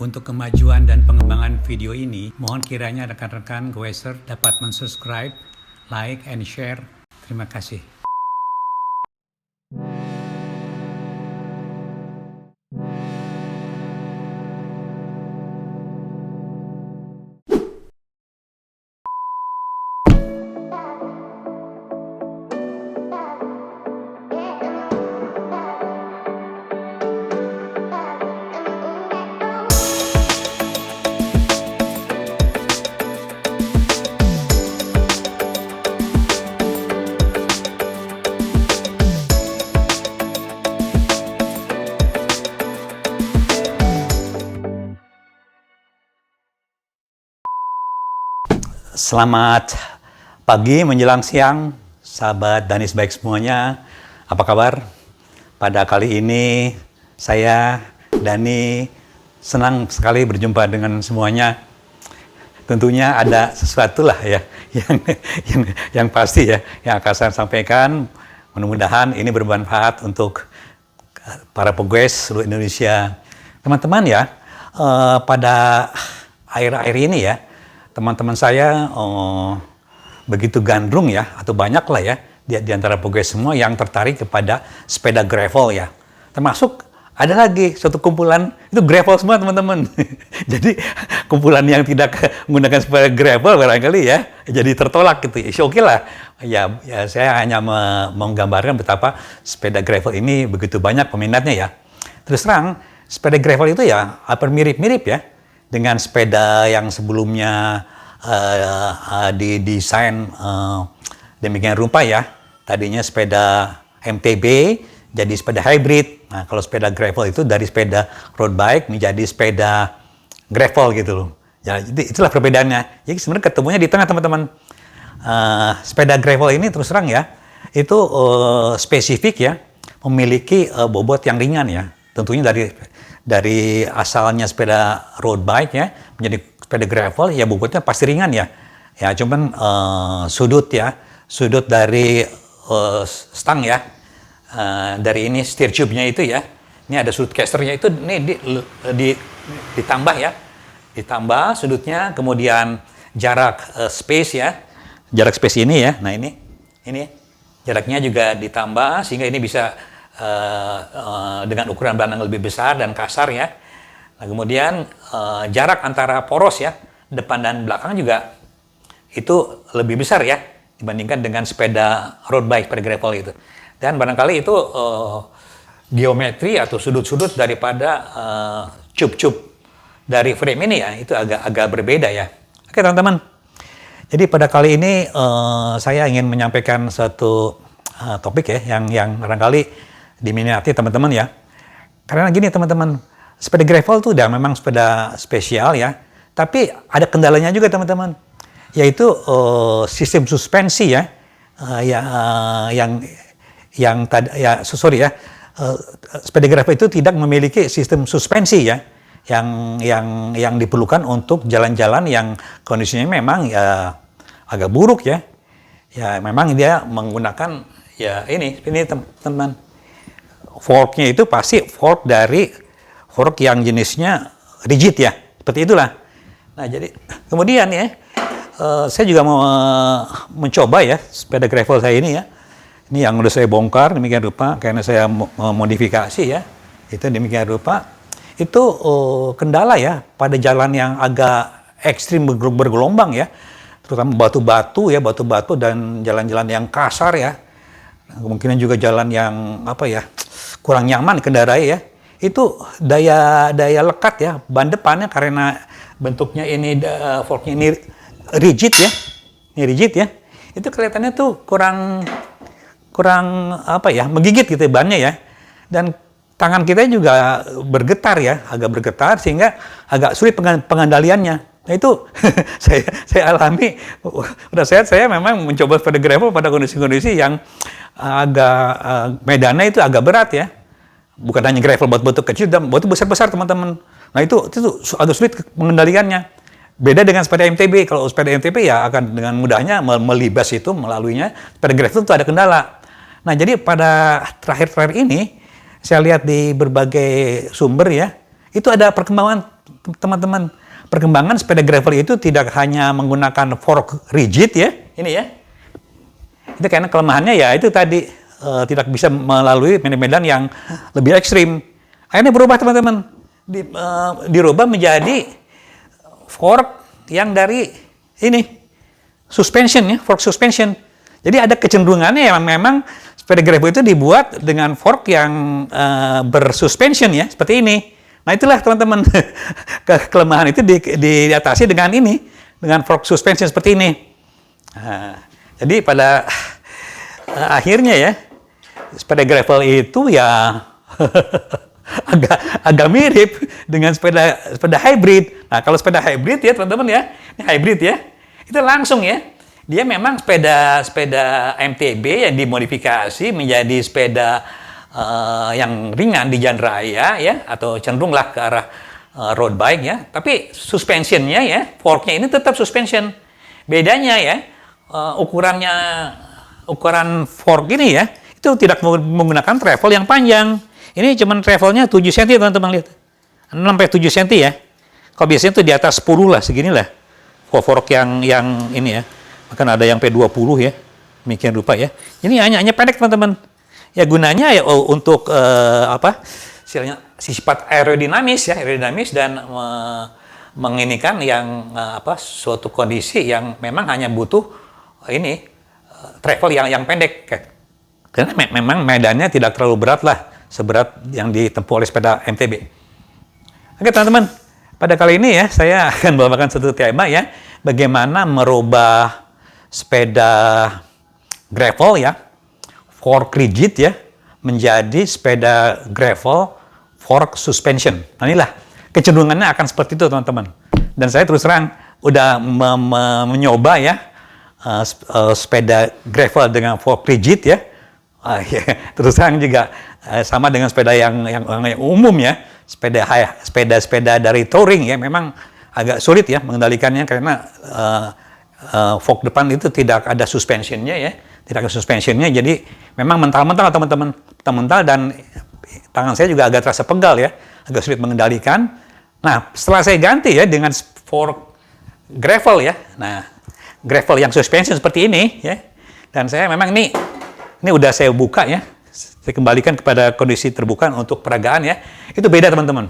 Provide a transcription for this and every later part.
Untuk kemajuan dan pengembangan video ini, mohon kiranya rekan-rekan Goeser dapat mensubscribe, like, and share. Terima kasih. Selamat pagi menjelang siang, sahabat Danis baik semuanya. Apa kabar? Pada kali ini saya, Dani, senang sekali berjumpa dengan semuanya. Tentunya ada sesuatu lah ya yang pasti ya yang akan saya sampaikan. Mudah-mudahan ini bermanfaat untuk para pegoes seluruh Indonesia. Teman-teman ya, pada akhir-akhir ini ya, teman-teman saya begitu gandrung ya, atau banyak lah ya, di antara pegoes semua yang tertarik kepada sepeda gravel ya. Termasuk ada lagi suatu kumpulan, itu gravel semua teman-teman. Jadi kumpulan yang tidak menggunakan sepeda gravel barangkali ya, jadi tertolak gitu. Oke lah, ya saya hanya menggambarkan betapa sepeda gravel ini begitu banyak peminatnya ya. Terus terang, sepeda gravel itu ya hampir mirip-mirip ya dengan sepeda yang sebelumnya didesain demikian rupa ya. Tadinya sepeda MTB jadi sepeda hybrid. Nah, kalau sepeda gravel itu dari sepeda road bike menjadi sepeda gravel gitu loh. Ya, itulah perbedaannya. Jadi sebenarnya ketemunya di tengah teman-teman. Sepeda gravel ini terus terang ya, itu spesifik ya, memiliki bobot yang ringan ya. Tentunya dari asalnya sepeda road bike ya menjadi sepeda gravel ya bobotnya pasti ringan ya. Ya cuman sudut dari stang ya, dari ini steer tube-nya itu ya. Ini ada sudut casternya itu ini ditambah ya. Ditambah sudutnya, kemudian jarak space ya. Jarak space ini ya. Nah ini jaraknya juga ditambah sehingga ini bisa dengan ukuran ban yang lebih besar dan kasar ya. Nah, kemudian jarak antara poros ya, depan dan belakang juga itu lebih besar ya dibandingkan dengan sepeda road bike, sepeda gravel itu. Dan barangkali itu geometri atau sudut-sudut daripada cup-cup dari frame ini ya, itu agak berbeda ya. Oke teman-teman, jadi pada kali ini saya ingin menyampaikan satu topik ya yang barangkali diminati teman-teman ya. Karena gini teman-teman, sepeda gravel itu udah memang sepeda spesial ya, tapi ada kendalanya juga teman-teman, yaitu sistem suspensi ya, sepeda gravel itu tidak memiliki sistem suspensi ya, yang diperlukan untuk jalan-jalan yang kondisinya memang ya agak buruk ya. Ya memang dia menggunakan ya ini teman-teman. Forknya itu pasti fork yang jenisnya rigid ya, seperti itulah. Nah jadi kemudian ya, saya juga mau mencoba ya sepeda gravel saya ini ya. Ini yang udah saya bongkar demikian rupa karena saya modifikasi ya. Itu demikian rupa. Itu kendala ya pada jalan yang agak ekstrim bergelombang ya. Terutama batu-batu dan jalan-jalan yang kasar ya. Kemungkinan juga jalan yang kurang nyaman dikendarai ya. Itu daya lekat ya ban depannya karena bentuknya ini forknya ini rigid ya. Ini rigid ya. Itu kelihatannya tuh kurang menggigit gitu bannya ya. Dan tangan kita juga bergetar ya, agak bergetar sehingga agak sulit pengendaliannya. Nah itu saya alami. Udah saya memang mencoba sepeda gravel pada kondisi-kondisi yang agak medannya itu agak berat ya. Bukan hanya gravel batu-batu kecil, dan batu besar-besar teman-teman. Nah itu agak sulit mengendalikannya. Beda dengan sepeda MTB. Kalau sepeda MTB ya akan dengan mudahnya melibas itu melaluinya. Sepeda gravel itu ada kendala. Nah jadi pada terakhir ini saya lihat di berbagai sumber ya, itu ada perkembangan teman-teman. Perkembangan sepeda gravel itu tidak hanya menggunakan fork rigid ya, ini ya. Itu karena kelemahannya ya itu tadi tidak bisa melalui medan-medan yang lebih ekstrim. Akhirnya berubah teman-teman, dirubah menjadi fork yang dari ini suspension ya, fork suspension. Jadi ada kecenderungannya yang memang sepeda gravel itu dibuat dengan fork yang bersuspension ya, seperti ini. Nah itulah teman-teman, kelemahan itu diatasi dengan ini, dengan fork suspension seperti ini. Nah, jadi pada akhirnya ya, sepeda gravel itu ya agak mirip dengan sepeda hybrid. Nah kalau sepeda hybrid ya teman-teman ya, ini hybrid ya, itu langsung ya, dia memang sepeda MTB yang dimodifikasi menjadi sepeda yang ringan di jalan raya ya, atau cenderunglah ke arah road bike ya. Tapi suspensionnya ya, forknya ini tetap suspension. Bedanya ya, ukuran fork ini ya, itu tidak menggunakan travel yang panjang. Ini cuma travelnya 7 cm teman-teman lihat, 6-7 cm ya. Kalau biasanya itu di atas 10 lah, segini lah. Fork yang ini ya, bahkan ada yang P20 ya, demikian rupa ya. Ini hanya pendek teman-teman. Ya gunanya ya untuk sifat aerodinamis ya, dan menginikan yang suatu kondisi yang memang hanya butuh ini travel yang pendek. Karena memang medannya tidak terlalu berat lah, seberat yang ditempuh oleh sepeda MTB. Oke teman-teman, pada kali ini ya saya akan membawakan satu tema ya, bagaimana merubah sepeda gravel ya, fork rigid ya, menjadi sepeda gravel fork suspension. Nah inilah kecenderungannya akan seperti itu teman-teman. Dan saya terus terang udah mencoba ya sepeda gravel dengan fork rigid ya. Ya terus terang juga sama dengan sepeda yang umum ya, sepeda dari touring ya, memang agak sulit ya mengendalikannya karena fork depan itu tidak ada suspensionnya ya. Tidak ada suspensionnya, jadi memang mental-mental teman-teman, mental, dan tangan saya juga agak terasa pegal ya, agak sulit mengendalikan. Nah, setelah saya ganti ya dengan fork gravel ya, nah gravel yang suspension seperti ini ya, dan saya memang ini udah saya buka ya, saya kembalikan kepada kondisi terbuka untuk peragaan ya, itu beda teman-teman.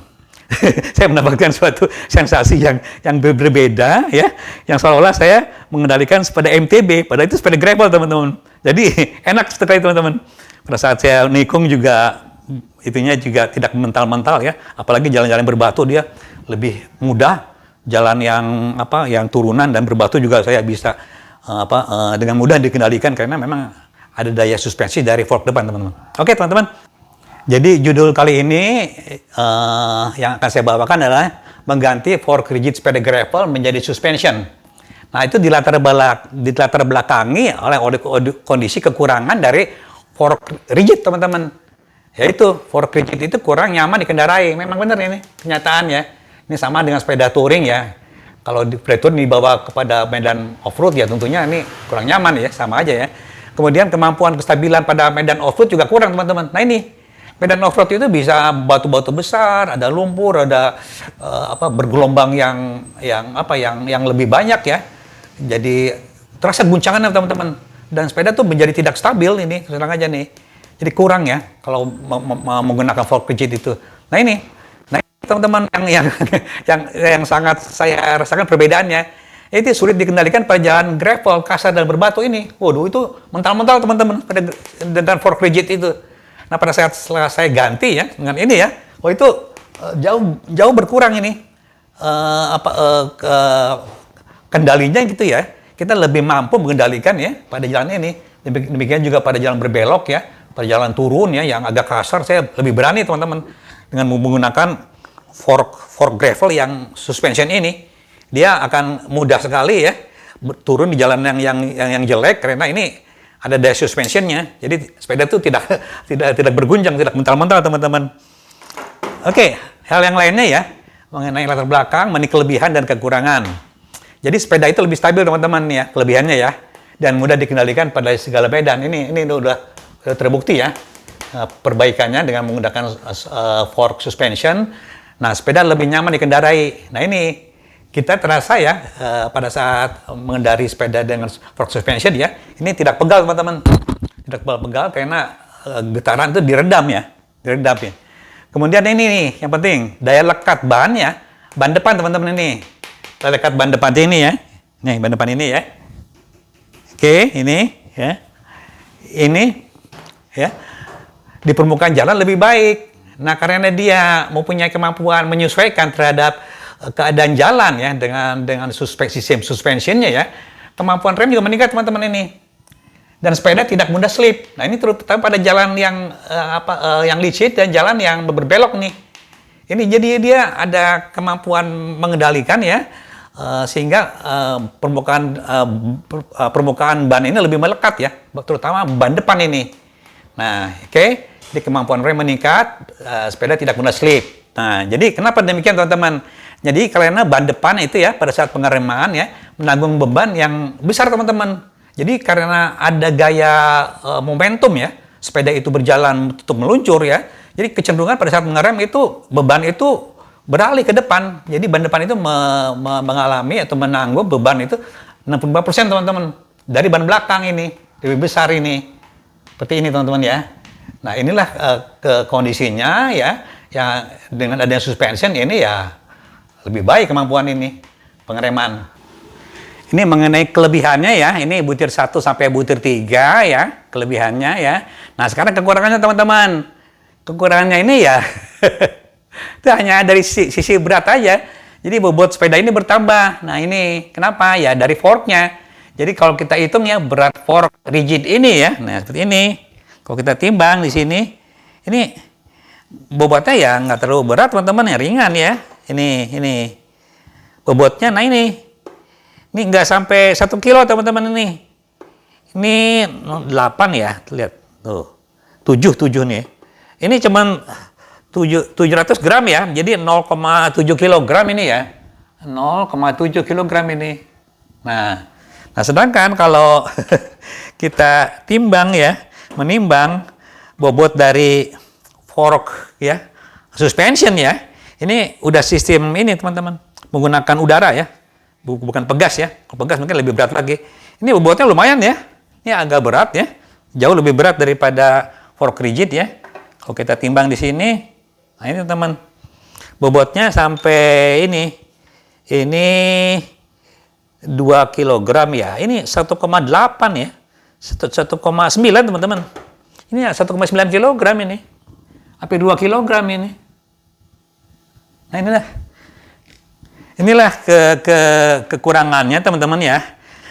Saya mendapatkan suatu sensasi yang berbeda ya, yang seolah-olah saya mengendalikan sepeda MTB, padahal itu sepeda gravel teman-teman. Jadi enak sekali teman-teman. Pada saat saya nikung juga itunya juga tidak mental-mental ya, apalagi jalan-jalan berbatu dia lebih mudah, jalan yang turunan dan berbatu juga saya bisa dengan mudah dikendalikan karena memang ada daya suspensi dari fork depan teman-teman. Oke teman-teman. Jadi judul kali ini yang akan saya bawakan adalah mengganti fork rigid sepeda gravel menjadi suspension. Nah itu dilatar belakangi oleh kondisi kekurangan dari fork rigid teman-teman. Yaitu fork rigid itu kurang nyaman dikendarai. Memang benar ini kenyataannya. Ini sama dengan sepeda touring ya. Kalau di sepeda touring dibawa kepada medan off-road ya tentunya ini kurang nyaman ya, sama aja ya. Kemudian kemampuan kestabilan pada medan off-road juga kurang teman-teman. Nah ini medan off-road itu bisa batu-batu besar, ada lumpur, ada bergelombang yang lebih banyak ya. Jadi terasa guncangan teman-teman. Dan sepeda tuh menjadi tidak stabil ini, terang aja nih. Jadi kurang ya kalau menggunakan fork rigid itu. Nah ini teman-teman yang sangat saya rasakan perbedaannya. Itu sulit dikendalikan pada jalan gravel kasar dan berbatu ini. Waduh itu mental-mental teman-teman dengan fork rigid itu. Nah pada saat setelah saya ganti ya dengan ini ya, itu jauh berkurang ini kendalinya gitu ya. Kita lebih mampu mengendalikan ya pada jalan ini. Demikian juga pada jalan berbelok ya, pada jalan turun ya yang agak kasar saya lebih berani teman-teman dengan menggunakan fork gravel yang suspension ini. Dia akan mudah sekali ya turun di jalan yang jelek karena ini ada daya suspensionnya, jadi sepeda itu tidak berguncang, tidak mental-mental teman-teman. Oke, hal yang lainnya ya mengenai latar belakang, mengenai kelebihan dan kekurangan. Jadi sepeda itu lebih stabil teman-teman ya, kelebihannya ya, dan mudah dikendalikan pada segala medan. Ini udah terbukti ya perbaikannya dengan menggunakan fork suspension Nah, sepeda lebih nyaman dikendarai. Nah, ini kita terasa ya pada saat mengendari sepeda dengan fork suspension ya, ini tidak pegal teman-teman. Tidak pegal karena getaran itu diredam ya. Kemudian ini nih yang penting, daya lekat bannya, ban depan teman-teman ini. Daya lekat ban depan ini ya. Nih, ban depan ini ya. Oke, ini ya. Ini ya. Di permukaan jalan lebih baik. Nah, karena dia mempunyai kemampuan menyesuaikan terhadap keadaan jalan ya dengan sistem suspensionnya ya, kemampuan rem juga meningkat teman-teman ini. Dan sepeda tidak mudah slip. Nah, ini terutama pada jalan yang yang licin dan jalan yang berbelok nih. Ini jadi dia ada kemampuan mengendalikan ya, sehingga permukaan ban ini lebih melekat ya, terutama ban depan ini. Nah, oke. Jadi kemampuan rem meningkat, sepeda tidak mudah slip. Nah, jadi kenapa demikian teman-teman? Jadi karena ban depan itu ya pada saat pengereman ya menanggung beban yang besar teman-teman. Jadi karena ada gaya momentum ya, sepeda itu berjalan tutup meluncur ya. Jadi kecenderungan pada saat mengerem itu beban itu beralih ke depan. Jadi ban depan itu mengalami atau menanggung beban itu 65% teman-teman. Dari ban belakang ini, lebih besar ini. Seperti ini teman-teman ya. Nah, inilah kondisinya ya, yang dengan adanya suspension ini ya lebih baik kemampuan ini pengereman. Ini mengenai kelebihannya ya, ini butir 1 sampai butir 3 ya, kelebihannya ya. Nah, sekarang kekurangannya teman-teman. Kekurangannya ini ya itu hanya dari sisi berat aja. Jadi bobot sepeda ini bertambah. Nah, ini kenapa? Ya dari forknya. Jadi kalau kita hitung ya berat fork rigid ini ya, nah seperti ini. Kalau kita timbang di sini, ini bobotnya ya nggak terlalu berat teman-teman, ya ringan ya. Ini bobotnya, nah ini nggak sampai 1 kilo teman-teman ini. Ini 8 ya, lihat tuh 7 nih. Ini cuman 700 gram ya, jadi 0,7 kilogram ini ya, 0,7 kilogram ini. Nah sedangkan kalau kita timbang ya, menimbang bobot dari fork ya, suspension ya, ini udah sistem ini teman-teman, menggunakan udara ya, bukan pegas ya. Kalau pegas mungkin lebih berat lagi. Ini bobotnya lumayan ya, ini agak berat ya, jauh lebih berat daripada fork rigid ya. Kalau kita timbang di sini, nah ini teman, bobotnya sampai ini 2 kilogram ya, ini 1,8 ya. 1,9 teman-teman. Ini 1,9 kilogram ini. Sampai 2 kilogram ini. Nah, inilah kekurangannya teman-teman ya.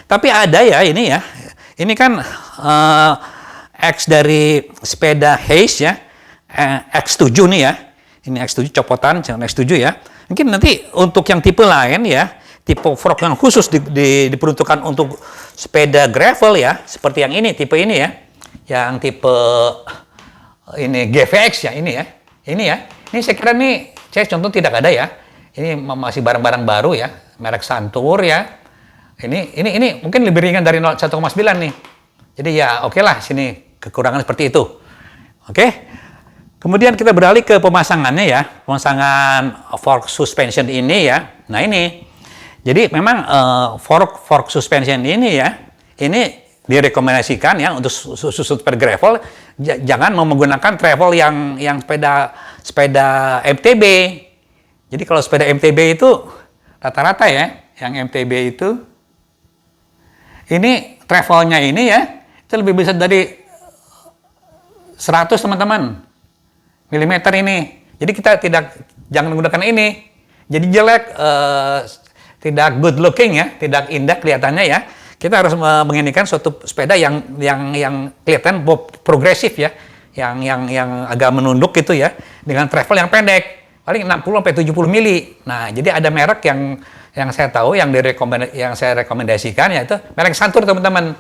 Tapi ada ya ini ya. Ini kan X dari sepeda Hayes ya. X7 nih ya. Ini X7 copotan, jangan X7 ya. Mungkin nanti untuk yang tipe lain ya, tipe fork yang khusus diperuntukkan untuk sepeda gravel ya, seperti yang ini, tipe ini ya, yang tipe ini GVX ya, ini ya, ini saya kira nih, saya contoh tidak ada ya, ini masih barang-barang baru ya, merek Santur ya, ini mungkin lebih ringan dari 1,9 nih, jadi ya oke lah, sini kekurangan seperti itu, oke. Kemudian kita beralih ke pemasangannya ya, pemasangan fork suspension ini ya, nah ini. Jadi memang fork suspension ini ya, ini direkomendasikan ya untuk sepeda gravel, jangan mau menggunakan travel yang sepeda MTB. Jadi kalau sepeda MTB itu rata-rata ya, yang MTB itu ini travelnya ini ya, itu lebih besar dari 100 teman-teman milimeter ini. Jadi kita jangan menggunakan ini. Jadi jelek. Tidak good looking ya, tidak indah kelihatannya ya. Kita harus menginginkan suatu sepeda yang kelihatan progresif ya, yang agak menunduk gitu ya, dengan travel yang pendek, paling 60 sampai 70 mili. Nah, jadi ada merek yang saya tahu yang saya rekomendasikan yaitu merek Santur teman-teman.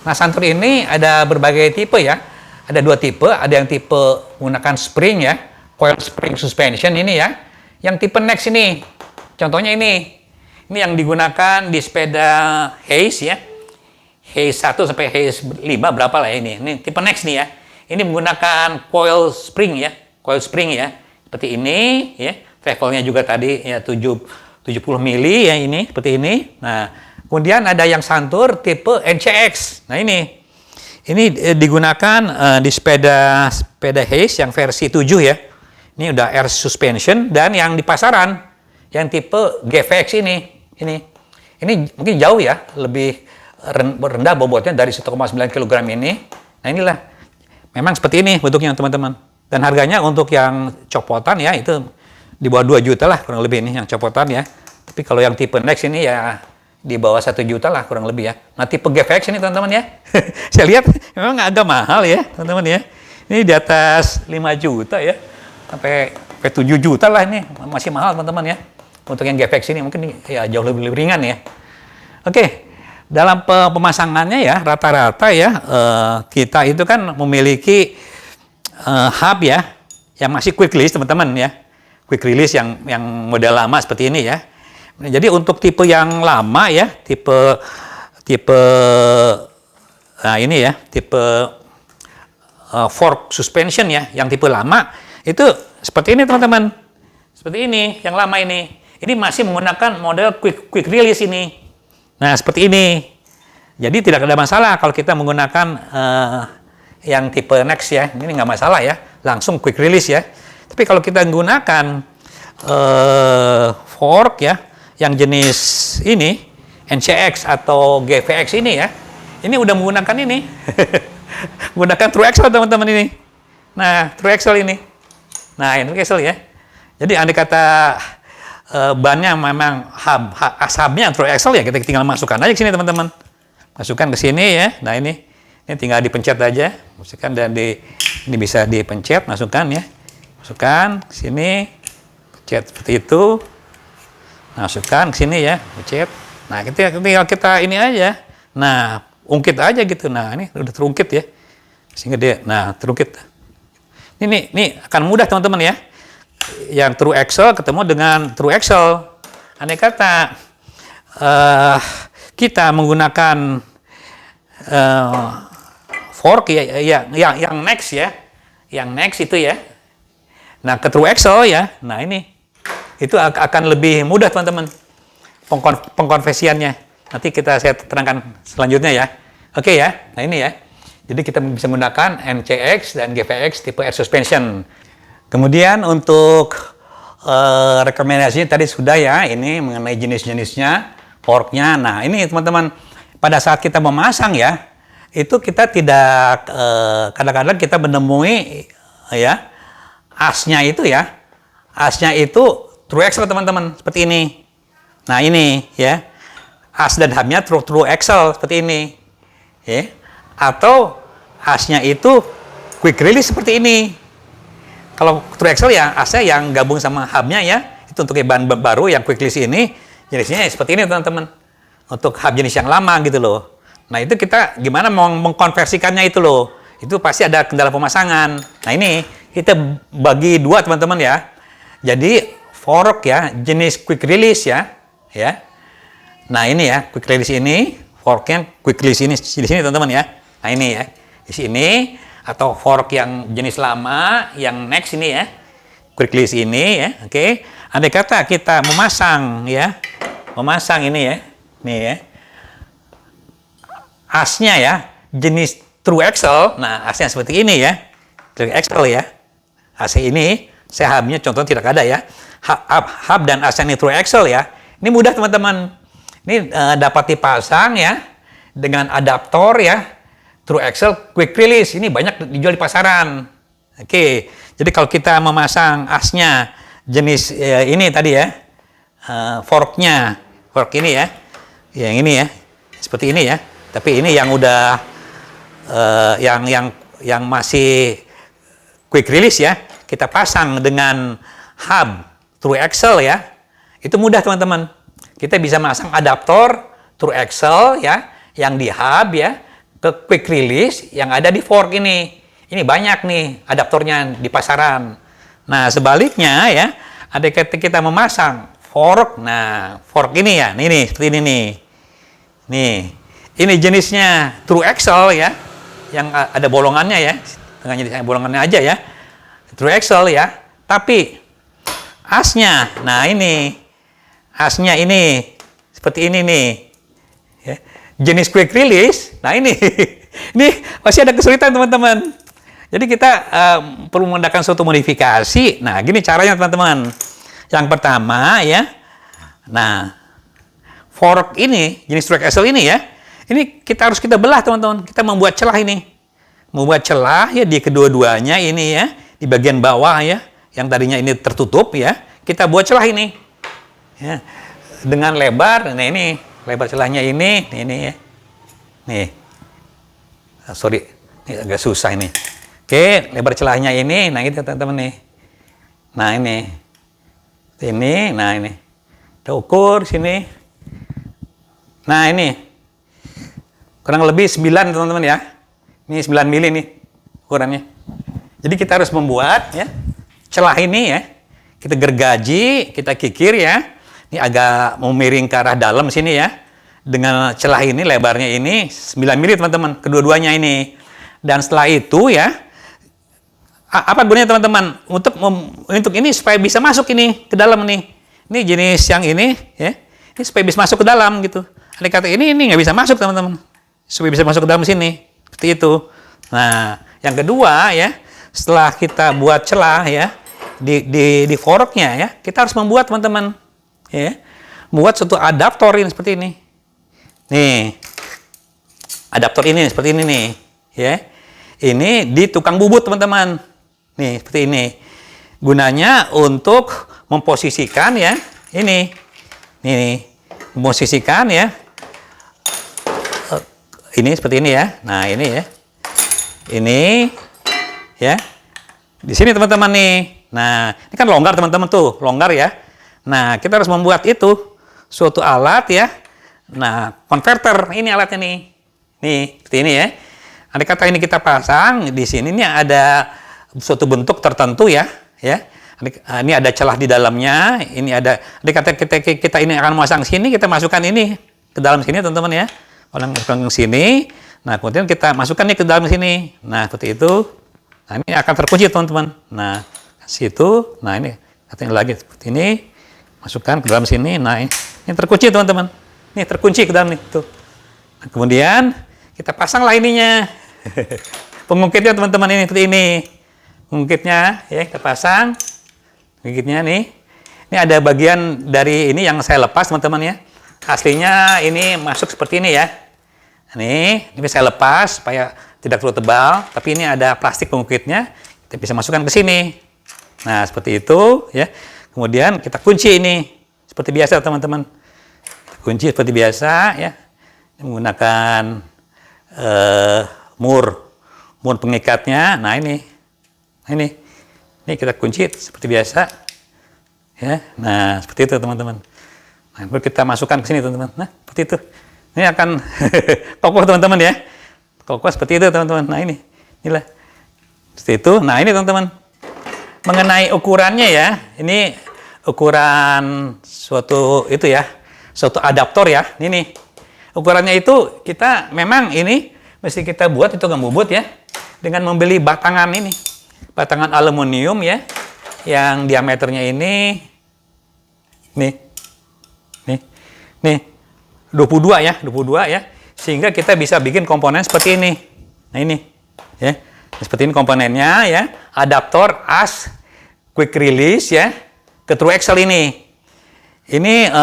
Nah, Santur ini ada berbagai tipe ya. Ada 2 tipe, ada yang tipe menggunakan spring ya, coil spring suspension ini ya. Yang tipe next ini, contohnya ini. Ini yang digunakan di sepeda Hayes ya. Hayes 1 sampai Hayes 5 berapa lah ya ini. Ini tipe next nih ya. Ini menggunakan coil spring ya. Seperti ini ya. Gravelnya juga tadi ya 70 mili ya ini seperti ini. Nah, kemudian ada yang santur tipe NCX. Nah, ini digunakan di sepeda Hayes yang versi 7 ya. Ini udah air suspension, dan yang di pasaran yang tipe GVX ini mungkin jauh ya, lebih rendah bobotnya dari 1,9 kg ini. Nah, inilah memang seperti ini bentuknya teman-teman. Dan harganya untuk yang copotan ya itu di bawah 2 juta lah kurang lebih ini yang copotan ya. Tapi kalau yang tipe Next ini ya di bawah 1 juta lah kurang lebih ya. Nah, tipe GVX ini teman-teman ya. Saya lihat memang agak mahal ya teman-teman ya. Ini di atas 5 juta ya. Sampai 7 juta lah, ini masih mahal teman-teman ya. Untuk yang GVX ini mungkin ya jauh lebih ringan ya. Oke. Dalam pemasangannya ya rata-rata ya kita itu kan memiliki hub ya yang masih quick release teman-teman ya. Quick release yang model lama seperti ini ya. Nah, jadi untuk tipe yang lama ya, tipe nah ini ya, tipe fork suspension ya, yang tipe lama itu seperti ini teman-teman. Seperti ini, yang lama ini. Ini masih menggunakan model quick release ini. Nah, seperti ini. Jadi tidak ada masalah kalau kita menggunakan yang tipe Next ya. Ini nggak masalah ya, langsung quick release ya. Tapi kalau kita menggunakan fork ya, yang jenis ini, NCX atau GVX ini ya, ini udah menggunakan ini. Menggunakan true axle teman-teman ini. Nah, true axle ini. Nah, ini axle ya. Jadi andai kata bannya memang hubnya true axle ya, kita tinggal masukkan aja ke sini teman-teman. Masukkan ke sini ya. Nah, ini tinggal dipencet aja. Masukkan, dan ini bisa dipencet, masukkan ya. Masukkan ke sini. Pencet seperti itu. Masukkan ke sini ya, pencet. Nah, tinggal kita ini aja. Nah, ungkit aja gitu. Nah, ini udah terungkit ya. Sehingga dia, nah, terungkit. Ini akan mudah teman-teman ya. Yang true axle ketemu dengan true axle. Andai kata kita menggunakan fork ya, yang Next ya. Yang Next itu ya. Nah, ke true axle ya. Nah, ini itu akan lebih mudah teman-teman pengkonversiannya. Nanti saya terangkan selanjutnya ya. Oke ya. Nah, ini ya. Jadi kita bisa menggunakan NCX dan GVX tipe air suspension. Kemudian untuk rekomendasinya tadi sudah ya, ini mengenai jenis-jenisnya, forknya. Nah, ini teman-teman, pada saat kita memasang ya, itu kita tidak kadang-kadang kita menemui ya asnya itu ya, asnya itu true axle teman-teman, seperti ini. Nah, ini ya, as dan hubnya true axle seperti ini, ya. Atau asnya itu quick release seperti ini. Kalau true axle ya, asnya yang gabung sama hubnya ya, itu untuk bahan baru yang quick release ini, jenisnya seperti ini teman-teman. Untuk hub jenis yang lama gitu loh. Nah, itu kita gimana mau mengkonversikannya itu loh. Itu pasti ada kendala pemasangan. Nah, ini kita bagi dua teman-teman ya. Jadi fork ya, jenis quick release ya. Nah, ini ya, quick release ini, forknya quick release ini di sini teman-teman ya. Nah, ini ya, di sini. Atau fork yang jenis lama, yang Next ini ya, quick release ini ya, oke. Andai kata kita memasang ya, ini ya, nih ya, asnya ya, jenis true axle. Nah, asnya seperti ini ya, true axle ya, as ini, saya hubnya contohnya tidak ada ya, hub dan asnya ini true axle ya. Ini mudah teman-teman, ini dapat dipasang ya dengan adaptor ya. True axle quick release ini banyak dijual di pasaran. Oke, jadi kalau kita memasang asnya jenis ini tadi ya, fork ini ya, yang ini ya, seperti ini ya. Tapi ini yang udah yang masih quick release ya, kita pasang dengan hub true axle ya, itu mudah teman-teman. Kita bisa masang adaptor true axle ya, yang di hub ya, ke quick release yang ada di fork ini. Ini banyak nih adaptornya di pasaran. Nah, sebaliknya ya, ada kita memasang fork. Nah, fork ini ya, nih seperti ini nih. Nih, ini jenisnya true axle ya, yang ada bolongannya ya, tengahnya bolongannya aja ya. True axle ya. Tapi asnya. Nah, ini asnya ini seperti ini nih. Ya. Jenis quick release. Nah, ini ini masih ada kesulitan teman-teman. Jadi kita perlu menggunakan suatu modifikasi. Nah, gini caranya teman-teman. Yang pertama ya. Nah, fork ini jenis track axle ini ya. Ini harus kita belah teman-teman. Kita membuat celah ini. Membuat celah ya di kedua-duanya ini ya. Di bagian bawah ya. Yang tadinya ini tertutup ya. Kita buat celah ini. Ya. Dengan lebar. Nah ini. Lebar celahnya ini. Ini ya. Nih. Sorry. Ini agak susah ini. Oke. Lebar celahnya ini. Nah itu teman-teman nih. Nah ini. Ini. Nah ini. Kita ukur sini. Nah ini. Kurang lebih 9 teman-teman ya. Ini 9 mili nih ukurannya. Jadi kita harus membuat ya celah ini ya. Kita gergaji, kita kikir ya. Ini agak mau miring ke arah dalam sini ya. Dengan celah ini lebarnya ini 9 mili teman-teman. Kedua-duanya ini. Dan setelah itu ya. Apa gunanya teman-teman? Untuk ini supaya bisa masuk ini ke dalam nih. Ini jenis yang ini ya. Ini supaya bisa masuk ke dalam gitu. Andai kata ini nggak bisa masuk teman-teman. Supaya bisa masuk ke dalam sini. Seperti itu. Nah, yang kedua ya, setelah kita buat celah ya, di forknya ya, kita harus membuat teman-teman. Ya, membuat suatu adaptor ini seperti ini. Nih, adaptor ini seperti ini nih. Ya, ini di tukang bubut teman-teman. Nih, seperti ini. Gunanya untuk memposisikan ya, ini. Nih, memposisikan ya. Ini seperti ini ya. Nah, ini ya. Ini ya. Di sini teman-teman nih. Nah, ini kan longgar teman-teman tuh, longgar ya. Nah, kita harus membuat itu suatu alat ya. Nah, konverter ini alatnya nih. Nih, seperti ini ya. Andai kata ini kita pasang di sini nih ada suatu bentuk tertentu ya, ya. Ini ada celah di dalamnya, ini ada andai kata kita ini akan masang sini, kita masukkan ini ke dalam sini teman-teman ya. Orang ke sini, nah kemudian kita masukkan nih ke dalam sini. Nah, seperti itu. Nah, ini akan terkunci teman-teman. Nah, situ. Nah, ini katanya lagi seperti ini. Masukkan ke dalam sini. Nah, ini terkunci teman-teman. Ini terkunci ke dalam nih. Tuh. Nah, kemudian kita pasanglah ininya. Pengungkitnya teman-teman ini seperti ini. Pengungkitnya ya kita pasang. Pengungkitnya nih. Ini ada bagian dari ini yang saya lepas teman-teman ya. Aslinya ini masuk seperti ini ya. Ini bisa saya lepas supaya tidak terlalu tebal. Tapi ini ada plastik pengukitnya. Kita bisa masukkan ke sini. Nah, seperti itu ya. Kemudian kita kunci ini. Seperti biasa teman-teman. Kunci seperti biasa ya. Menggunakan mur pengikatnya. Nah, ini. Ini kita kunci seperti biasa. Ya. Nah, seperti itu teman-teman. Nah, kita masukkan ke sini teman-teman. Nah, seperti itu. Ini akan kokoh teman-teman ya. Kokoh seperti itu teman-teman. Nah, inilah. Seperti itu. Nah, ini teman-teman. Mengenai ukurannya ya. Ini ukuran suatu itu ya. Suatu adaptor ya. Ini. Ukurannya itu kita memang ini mesti kita buat itu bubut ya. Dengan membeli batangan ini. Batangan aluminium ya. Yang diameternya ini. Nih, 22 ya, sehingga kita bisa bikin komponen seperti ini. Nah ini, ya, seperti ini komponennya ya, adaptor as quick release ya, ke true axle ini. Ini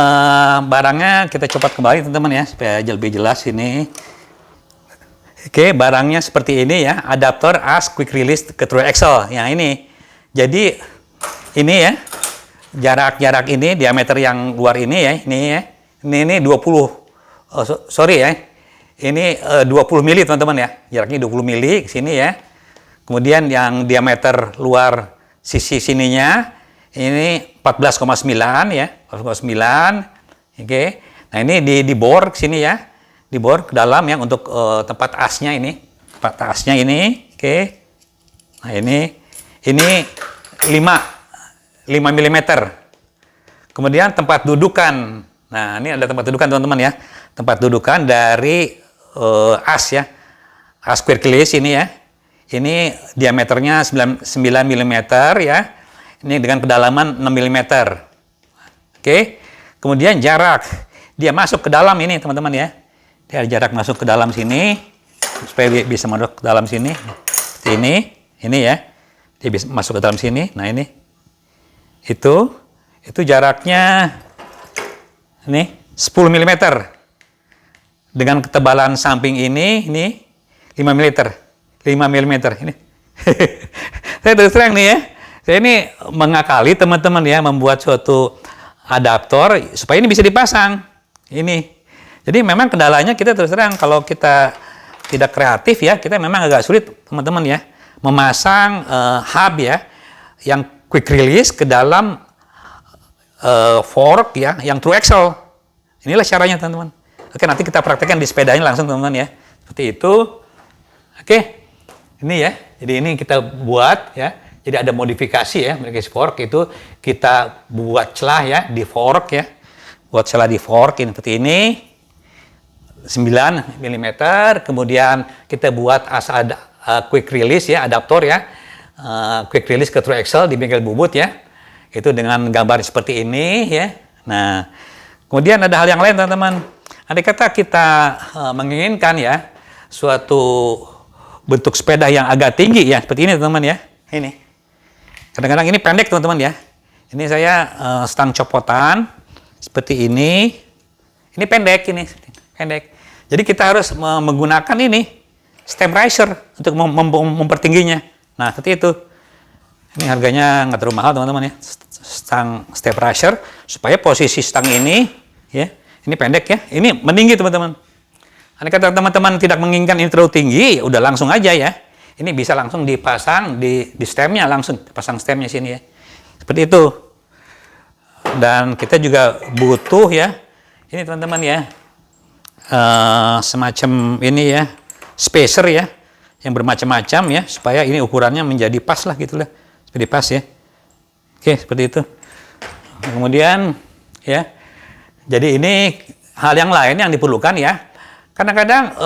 barangnya kita coba kembali teman-teman ya, supaya lebih jelas ini. Oke, barangnya seperti ini ya, adaptor as quick release ke true axle. Ya ini, jadi ini ya, jarak ini, diameter yang luar ini ya, ini ya. Ini 20, sorry ya, ini 20 mili teman-teman ya, jaraknya 20 mili ke sini ya. Kemudian yang diameter luar sisi sininya, ini 14,9 ya, 14,9, oke. Nah ini dibor ke sini ya, dibor ke dalam ya untuk tempat asnya ini, tempat asnya ini, oke. Nah ini 5 mm. Kemudian tempat dudukan. Nah, ini ada tempat dudukan teman-teman ya. Tempat dudukan dari as ya. As quick release ini ya. Ini diameternya 9 mm ya. Ini dengan kedalaman 6 mm. Oke. Kemudian jarak dia masuk ke dalam ini, teman-teman ya. Dia ada jarak masuk ke dalam sini supaya bisa masuk ke dalam sini. Seperti ini ya. Dia bisa masuk ke dalam sini. Nah, ini. Itu jaraknya ini 10 mm. Dengan ketebalan samping ini 5 mm. 5 mm ini. Saya terus terang nih ya. Saya ini mengakali teman-teman ya, membuat suatu adaptor supaya ini bisa dipasang. Ini. Jadi memang kendalanya kita terus terang kalau kita tidak kreatif ya, kita memang agak sulit teman-teman ya memasang hub ya yang quick release ke dalam fork ya yang true axle. Inilah caranya teman-teman. Oke, nanti kita praktekkan di sepedanya langsung teman-teman ya. Seperti itu. Oke. Ini ya. Jadi ini kita buat ya. Jadi ada modifikasi ya, modifikasi fork itu kita buat celah ya di fork ya. Buat celah di fork ini seperti ini. 9 mm, kemudian kita buat quick release ya, adaptor ya. Quick release ke true axle di bengkel bubut ya. Itu dengan gambar seperti ini ya. Nah, kemudian ada hal yang lain teman-teman. Andai kata kita menginginkan ya suatu bentuk sepeda yang agak tinggi ya, seperti ini teman-teman ya. Ini. Kadang-kadang ini pendek teman-teman ya. Ini saya stang copotan seperti ini. Ini pendek ini, pendek. Jadi kita harus menggunakan ini stem riser untuk mempertingginya. Nah, seperti itu. Ini harganya nggak terlalu mahal teman-teman ya. Stang step riser supaya posisi stang ini ya, ini pendek ya. Ini meninggi teman-teman. Andai kata teman-teman tidak menginginkan ini terlalu tinggi, udah langsung aja ya. Ini bisa langsung dipasang di stemnya, langsung pasang stemnya sini ya. Seperti itu. Dan kita juga butuh ya, ini teman-teman ya, semacam ini ya, spacer ya, yang bermacam-macam ya, supaya ini ukurannya menjadi pas lah gitu lah, seperti pas ya. Oke, seperti itu. Kemudian ya, jadi ini hal yang lain yang diperlukan ya. Kadang-kadang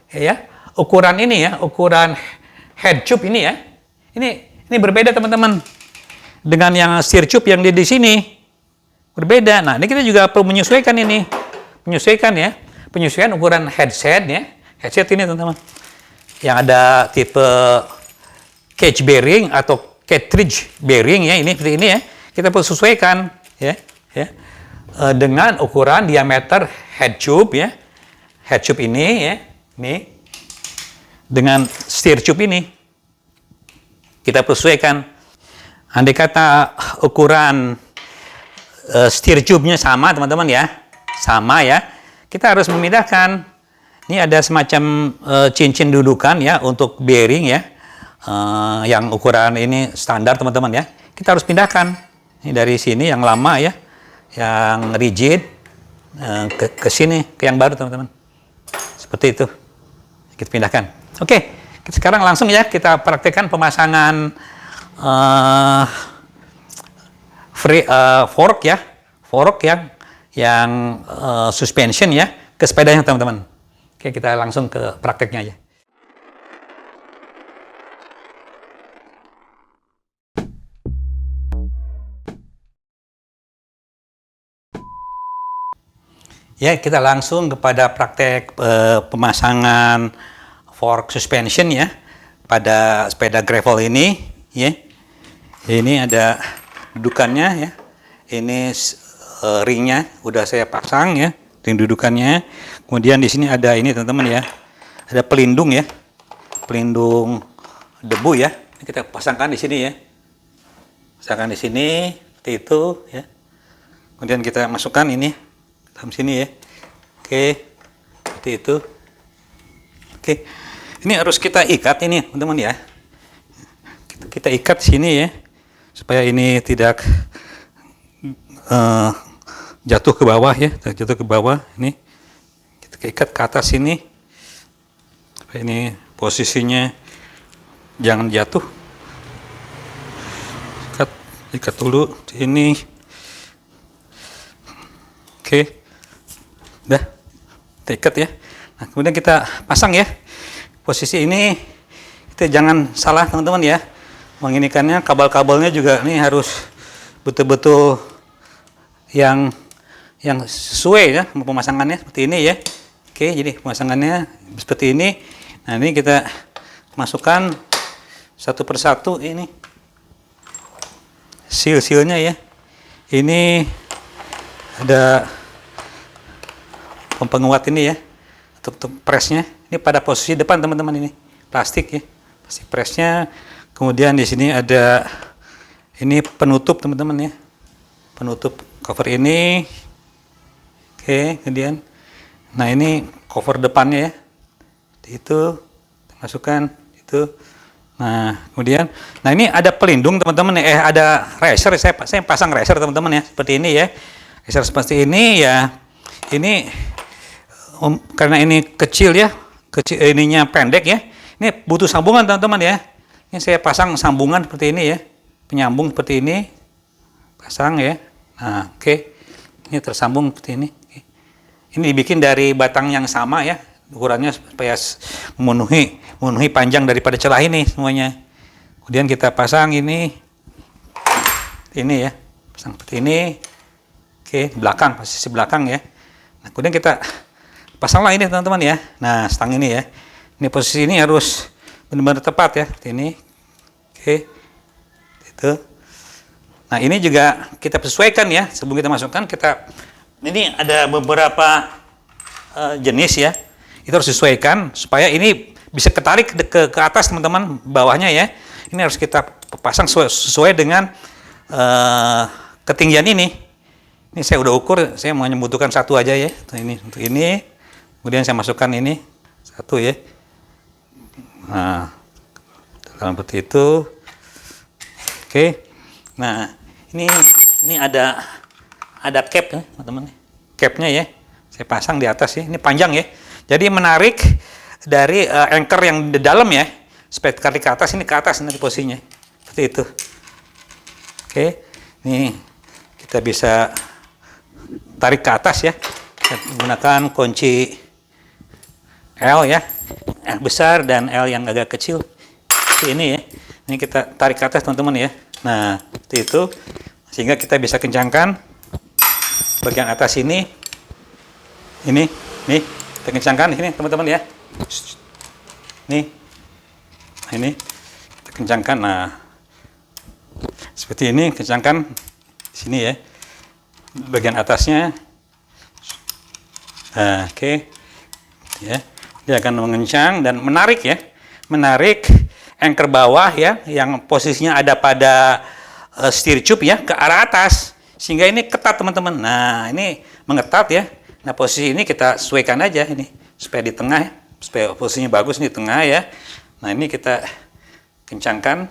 ya, ukuran ini ya, ukuran head tube ini ya, ini berbeda teman-teman dengan yang steer tube yang di sini, berbeda. Nah, ini kita juga perlu menyesuaikan ini, penyesuaian ukuran headset ya, headset ini teman-teman, yang ada tipe cage bearing atau cartridge bearing ya, ini seperti ini ya, kita perlu sesuaikan ya, dengan ukuran diameter head tube ya, head tube ini ya, ini dengan steer tube ini kita sesuaikan. Andai kata ukuran steer tube-nya sama teman-teman ya, sama ya, kita harus memindahkan. Ini ada semacam cincin dudukan ya untuk bearing ya, yang ukuran ini standar teman-teman ya, kita harus pindahkan. Ini dari sini yang lama ya, yang rigid ke sini, ke yang baru teman-teman. Seperti itu, kita pindahkan. Oke, sekarang langsung ya kita praktekkan pemasangan fork ya, yang suspension ya ke sepedanya teman-teman. Oke, kita langsung ke prakteknya aja. Ya, kita langsung kepada praktek pemasangan fork suspension ya pada sepeda gravel ini ya. Ini ada dudukannya ya. Ini ringnya udah saya pasang ya, ring dudukannya. Kemudian di sini ada ini teman-teman ya. Ada pelindung ya. Pelindung debu ya. Ini kita pasangkan di sini ya. Pasangkan di sini seperti itu ya. Kemudian kita masukkan ini dalam sini ya. Oke. Seperti itu. Oke. Ini harus kita ikat ini, teman-teman ya. Kita ikat sini ya, supaya ini tidak jatuh ke bawah ya, jatuh ke bawah. Ini kita ikat ke atas sini, supaya ini posisinya jangan jatuh. Ikat dulu ini. Oke, udah, kita ikat ya. Nah, kemudian kita pasang ya. Posisi ini kita jangan salah teman-teman ya. menginikannya, kabel-kabelnya juga nih harus betul-betul yang sesuai ya pemasangannya seperti ini ya. Oke, jadi pemasangannya seperti ini. Nah, ini kita masukkan satu persatu ini seal-sealnya ya. Ini ada penguat ini ya untuk presnya. Ini pada posisi depan teman-teman, ini plastik ya, plastik presnya. Kemudian di sini ada ini penutup teman-teman ya, penutup cover ini. Oke, kemudian nah ini cover depannya ya, itu masukkan itu. Nah kemudian, nah ini ada pelindung teman-teman ya, ada racer, saya pasang racer teman-teman ya, seperti ini ya, racer seperti ini ya. Ini karena ini kecil ya, ininya pendek ya, ini butuh sambungan teman-teman ya. Ini saya pasang sambungan seperti ini ya, penyambung seperti ini, pasang ya. Nah oke, ini tersambung seperti ini. Ini dibikin dari batang yang sama ya, ukurannya supaya memenuhi panjang daripada celah ini semuanya. Kemudian kita pasang ini ya, pasang seperti ini. Oke, belakang, posisi belakang ya. Nah, kemudian kita pasanglah ini teman-teman ya. Nah, stang ini ya. Ini posisi ini harus benar-benar tepat ya, seperti ini. Oke. Itu. Nah, ini juga kita sesuaikan ya, sebelum kita masukkan ini ada beberapa jenis ya. Itu harus disesuaikan supaya ini bisa ketarik ke atas teman-teman, bawahnya ya. Ini harus kita pasang sesuai dengan ketinggian ini. Ini saya udah ukur, saya mau membutuhkan satu aja ya. Ini untuk ini. Kemudian saya masukkan ini satu ya. Nah, seperti itu. Oke. Nah, ini ada cap ya, teman-teman. Capnya ya. Saya pasang di atas ya. Ini panjang ya. Jadi menarik dari anchor yang di dalam ya, supaya tarik ke atas, ini ke atas nanti posisinya. Seperti itu. Oke. Ini kita bisa tarik ke atas ya. Kita menggunakan kunci L ya. L besar dan L yang agak kecil. Seperti ini ya. Ini kita tarik ke atas teman-teman ya. Nah, seperti itu. Sehingga kita bisa kencangkan bagian atas ini. Nih, kita kencangkan ini teman-teman ya. Nih, ini kita kencangkan. Nah, seperti ini, kencangkan di sini ya, bagian atasnya. Nah, oke, ya, dia akan mengencang dan menarik ya, menarik anchor bawah ya, yang posisinya ada pada steer tube ya, ke arah atas, sehingga ini ketat teman-teman. Nah, ini mengetat ya. Nah, posisi ini kita sesuaikan aja ini supaya di tengah ya, supaya posisinya bagus di tengah ya. Nah, ini kita kencangkan.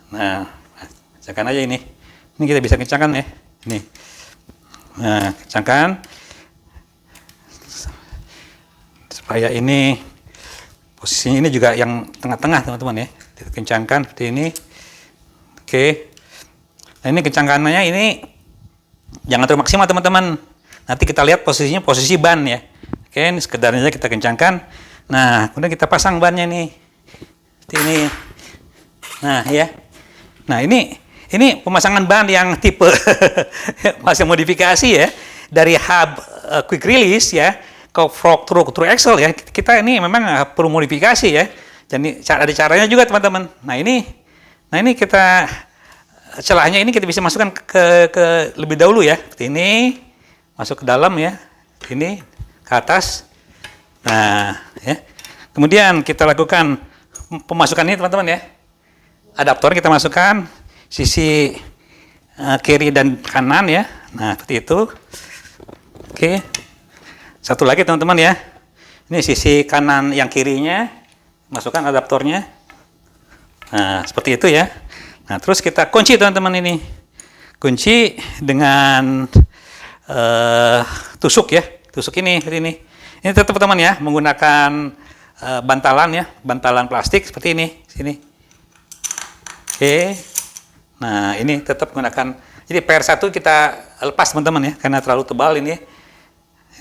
Nah, kencangkan aja ini. Ini kita bisa kencangkan ya. Ini. Nah, kencangkan supaya ini posisinya ini juga yang tengah-tengah teman-teman ya. Kita kencangkan seperti ini. Oke. Nah, ini kencangkannya ini jangan terlalu maksimal teman-teman. Nanti kita lihat posisinya, posisi ban ya. Oke, ini sekedarnya kita kencangkan. Nah, kemudian kita pasang bannya nih. Seperti ini. Nah, ya. Nah, ini pemasangan ban yang tipe masih modifikasi ya. Dari hub quick release ya ke fork through axle ya. Kita ini memang perlu modifikasi ya. Jadi ada caranya juga teman-teman. Nah, ini kita celahnya ini kita bisa masukkan ke lebih dahulu ya. Seperti ini. Masuk ke dalam ya, ini ke atas. Nah, ya. Kemudian kita lakukan pemasukan ini teman-teman ya. Adaptor kita masukkan sisi kiri dan kanan ya. Nah, seperti itu. Oke. Satu lagi teman-teman ya. Ini sisi kanan yang kirinya, masukkan adaptornya. Nah, seperti itu ya. Nah, terus kita kunci teman-teman ini. Kunci dengan tusuk ya, tusuk ini seperti ini. Ini tetap teman ya, menggunakan bantalan ya, bantalan plastik seperti ini, sini. Oke. Nah, ini tetap menggunakan. Jadi PR1 kita lepas teman-teman ya, karena terlalu tebal ini.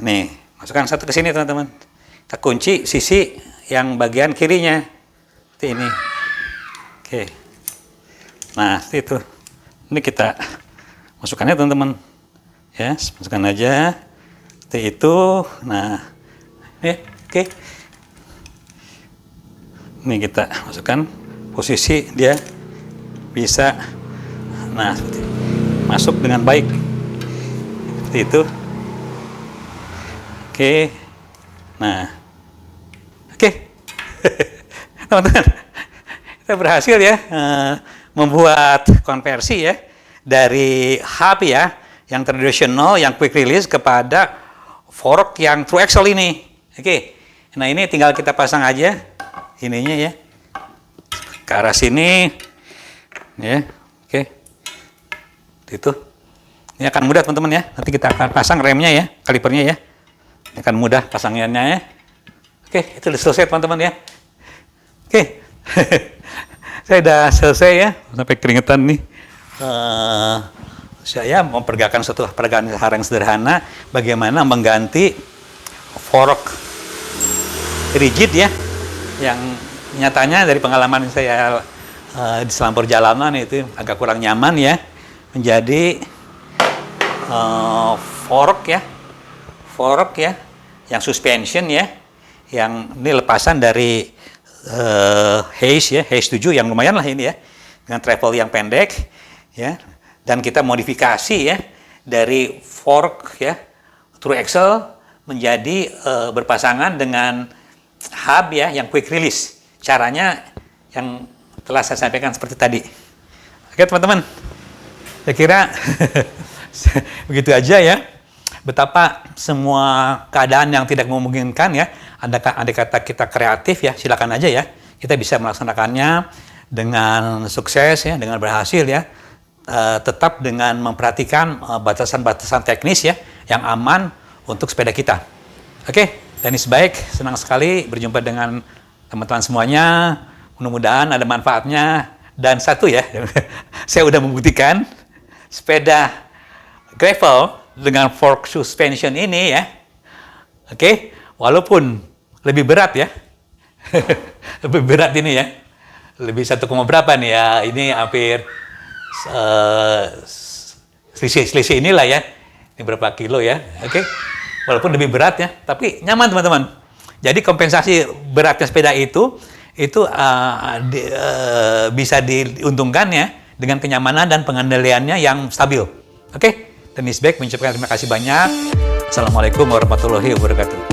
Ini, masukkan satu ke sini teman-teman. Kita kunci sisi yang bagian kirinya. Seperti ini. Oke. Nah, seperti itu. Ini kita masukkannya teman-teman. Ya, masukkan aja. Seperti itu. Nah, ya, oke. Ini kita masukkan posisi dia bisa, nah, seperti itu. Masuk dengan baik. Seperti itu. Oke. Nah, oke. Teman-teman, kita berhasil ya membuat konversi ya dari hub ya yang tradisional, yang quick release kepada fork yang through axle ini. Oke. Nah, ini tinggal kita pasang aja ininya ya ke arah sini ya. Oke. Itu. Ini akan mudah teman-teman ya. Nanti kita akan pasang remnya ya, kalipernya ya. Ini akan mudah pasangannya ya. Oke, itu sudah selesai teman-teman ya. Oke. Saya sudah selesai ya, sampai keringetan nih. Saya memperagakan suatu peragaan yang sederhana, bagaimana mengganti fork rigid ya, yang nyatanya dari pengalaman saya di selama perjalanan itu agak kurang nyaman ya, menjadi fork ya, yang suspension ya, yang ini lepasan dari Hayes 7 yang lumayan lah ini ya, dengan travel yang pendek ya, dan kita modifikasi ya dari fork ya through axle menjadi berpasangan dengan hub ya yang quick release. Caranya yang telah saya sampaikan seperti tadi. Oke teman-teman, saya kira begitu aja ya. Betapa semua keadaan yang tidak memungkinkan ya, andai kata kita kreatif ya, silakan aja ya, kita bisa melaksanakannya dengan sukses ya, dengan berhasil ya, tetap dengan memperhatikan batasan-batasan teknis ya, yang aman untuk sepeda kita. Oke, Tenis Baik, senang sekali berjumpa dengan teman-teman semuanya, mudah-mudahan ada manfaatnya, dan satu ya, saya udah membuktikan sepeda gravel dengan fork suspension ini ya, oke, walaupun lebih berat ya, lebih berat ini ya, lebih 1, berapa nih ya, ini hampir selisih inilah ya, ini berapa kilo ya, oke, walaupun lebih berat ya, tapi nyaman teman-teman. Jadi kompensasi beratnya sepeda itu bisa diuntungkan ya dengan kenyamanan dan pengendaliannya yang stabil, oke. Tenis Baik mengucapkan terima kasih banyak. Assalamualaikum warahmatullahi wabarakatuh.